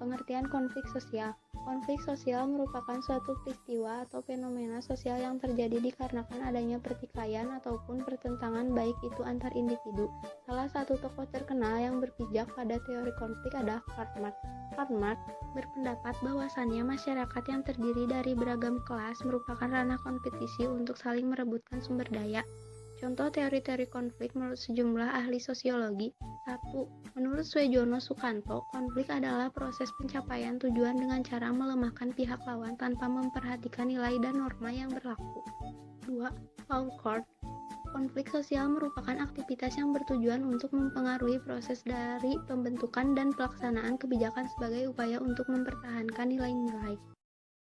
Pengertian konflik sosial. Konflik sosial merupakan suatu peristiwa atau fenomena sosial yang terjadi dikarenakan adanya pertikaian ataupun pertentangan baik itu antar individu. Salah satu tokoh terkenal yang berpijak pada teori konflik adalah Karl Marx. Karl Marx berpendapat bahwasannya masyarakat yang terdiri dari beragam kelas merupakan ranah kompetisi untuk saling merebutkan sumber daya. Contoh teori-teori konflik menurut sejumlah ahli sosiologi. 1. Menurut Swejono Sukanto, konflik adalah proses pencapaian tujuan dengan cara melemahkan pihak lawan tanpa memperhatikan nilai dan norma yang berlaku. 2. Paul Kort, konflik sosial merupakan aktivitas yang bertujuan untuk mempengaruhi proses dari pembentukan dan pelaksanaan kebijakan sebagai upaya untuk mempertahankan nilai-nilai.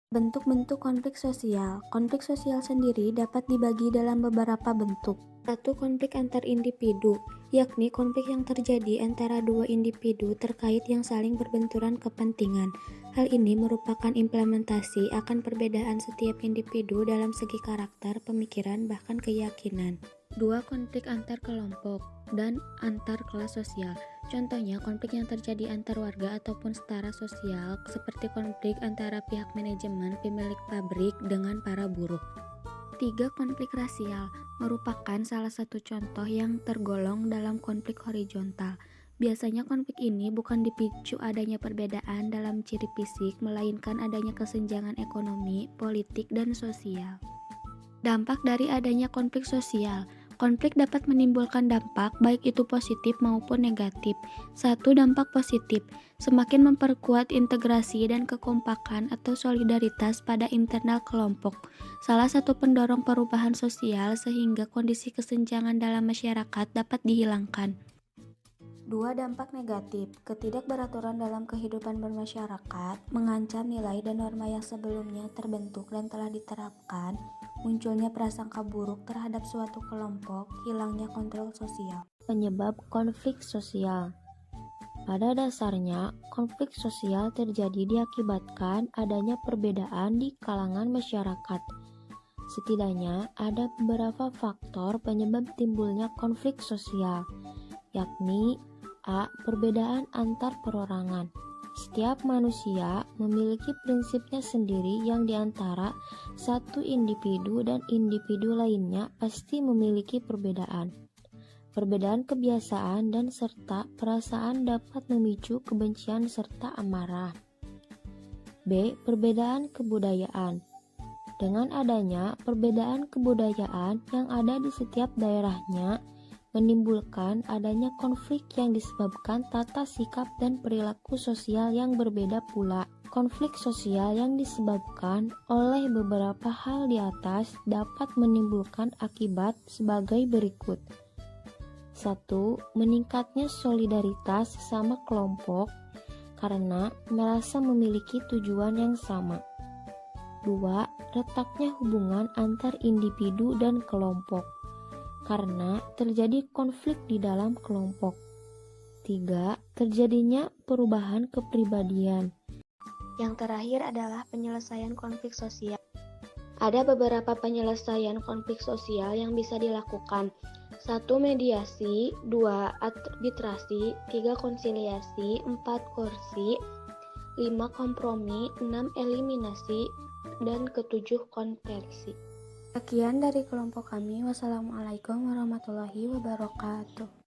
Bentuk-bentuk konflik sosial. Konflik sosial sendiri dapat dibagi dalam beberapa bentuk. 1. Konflik antar individu, yakni konflik yang terjadi antara dua individu terkait yang saling berbenturan kepentingan. Hal ini merupakan implementasi akan perbedaan setiap individu dalam segi karakter, pemikiran, bahkan keyakinan. 2. Konflik antar kelompok dan antar kelas sosial. Contohnya konflik yang terjadi antar warga ataupun setara sosial, seperti konflik antara pihak manajemen pemilik pabrik dengan para buruh. 3. Konflik rasial merupakan salah satu contoh yang tergolong dalam konflik horizontal. Biasanya konflik ini bukan dipicu adanya perbedaan dalam ciri fisik, melainkan adanya kesenjangan ekonomi, politik, dan sosial. Dampak dari adanya konflik sosial. Konflik dapat menimbulkan dampak baik itu positif maupun negatif. 1. Dampak positif. Semakin memperkuat integrasi dan kekompakan atau solidaritas pada internal kelompok. Salah satu pendorong perubahan sosial sehingga kondisi kesenjangan dalam masyarakat dapat dihilangkan. 2. Dampak negatif. Ketidakberaturan dalam kehidupan bermasyarakat mengancam nilai dan norma yang sebelumnya terbentuk dan telah diterapkan. Munculnya prasangka buruk terhadap suatu kelompok, hilangnya kontrol sosial. Penyebab konflik sosial. Pada dasarnya, konflik sosial terjadi diakibatkan adanya perbedaan di kalangan masyarakat. Setidaknya ada beberapa faktor penyebab timbulnya konflik sosial, yakni A. Perbedaan antar perorangan. Setiap manusia memiliki prinsipnya sendiri yang diantara satu individu dan individu lainnya pasti memiliki perbedaan. Perbedaan kebiasaan dan serta perasaan dapat memicu kebencian serta amarah. B. Perbedaan kebudayaan. Dengan adanya perbedaan kebudayaan yang ada di setiap daerahnya, menimbulkan adanya konflik yang disebabkan tata sikap dan perilaku sosial yang berbeda pula. Konflik sosial yang disebabkan oleh beberapa hal di atas dapat menimbulkan akibat sebagai berikut. 1. Meningkatnya solidaritas sesama kelompok karena merasa memiliki tujuan yang sama. 2. Retaknya hubungan antar individu dan kelompok karena terjadi konflik di dalam kelompok. 3. Terjadinya perubahan kepribadian. Yang terakhir adalah penyelesaian konflik sosial. Ada beberapa penyelesaian konflik sosial yang bisa dilakukan. 1. Mediasi, 2. Arbitrasi, 3. Konsiliasi, 4. kursi, 5. Kompromi, 6. Eliminasi, dan ke-7 konversi. Sekian dari kelompok kami. Wassalamualaikum warahmatullahi wabarakatuh.